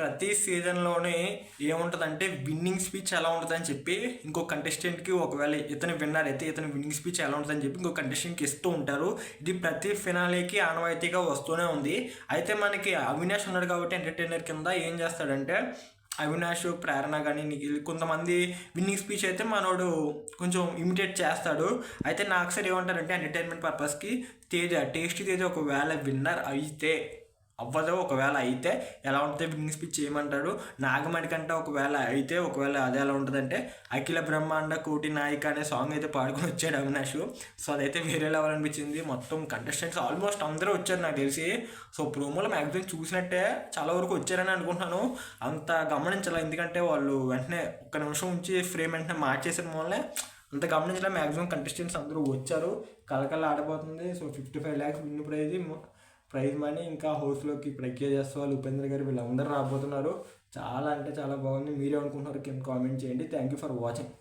ప్రతి సీజన్లోనే ఏముంటుందంటే winnowing speech ఎలా ఉంటుందని చెప్పి ఇంకో కంటెస్టెంట్కి, ఒకవేళ ఇతను విన్నర్ అయితే ఇతని విన్నింగ్ స్పీచ్ ఎలా ఉంటుందని చెప్పి ఇంకో కంటెస్టెంట్కి ఇస్తూ ఉంటారు. ఇది ప్రతి ఫినాలేకి ఆనవాయితీగా వస్తూనే ఉంది. అయితే మనకి అవినాష్ ఉన్నాడు కాబట్టి ఎంటర్టైనర్ కింద ఏం చేస్తాడంటే, అవినాష్, ప్రేరణ కానీ కొంతమంది విన్నింగ్ స్పీచ్ అయితే మనోడు కొంచెం ఇమిటేట్ చేస్తాడు. అయితే నాకు సరే ఏమంటారంటే ఎంటర్టైన్మెంట్ పర్పస్కి టేస్టీ తేజ ఒకవేళ విన్నర్ అయితే అవ్వదు, ఒకవేళ అయితే ఎలా ఉంటుంది విన్నింగ్ స్పీచ్ చేయమంటాడు. నాగమణి కంటే ఒకవేళ అది ఎలా ఉంటుందంటే అఖిల బ్రహ్మాండ కోటి నాయిక అనే సాంగ్ అయితే పాడుకొని వచ్చాడు అవినాష్. సో అదైతే వేరే లెవెల్ అనిపించింది. మొత్తం కంటెస్టెంట్స్ ఆల్మోస్ట్ అందరూ వచ్చారు నాకు తెలిసి. సో ప్రోమోలో మ్యాక్సిమం చూసినట్టే చాలా వరకు వచ్చారని అనుకుంటున్నాను. అంత గమనించాలి, ఎందుకంటే వాళ్ళు వెంటనే ఒక్క నిమిషం ఉంచి ఫ్రేమ్ వెంటనే మార్చేసిన వల్లే అంత గమనించడం. మ్యాక్సిమం కంటెస్టెంట్స్ అందరూ వచ్చారు, కలకల్లా ఆడిపోతుంది. So 55 lakhs win prize money, ఇంకా హౌస్లోకి ప్రఖ్యా చేస్తారు ఉపేంద్ర గారు, వీళ్ళందరూ రాబోతున్నారు. చాలా అంటే చాలా బాగుంది. మీరే అనుకుంటున్నారు కింద కామెంట్ చేయండి. Thank you for watching.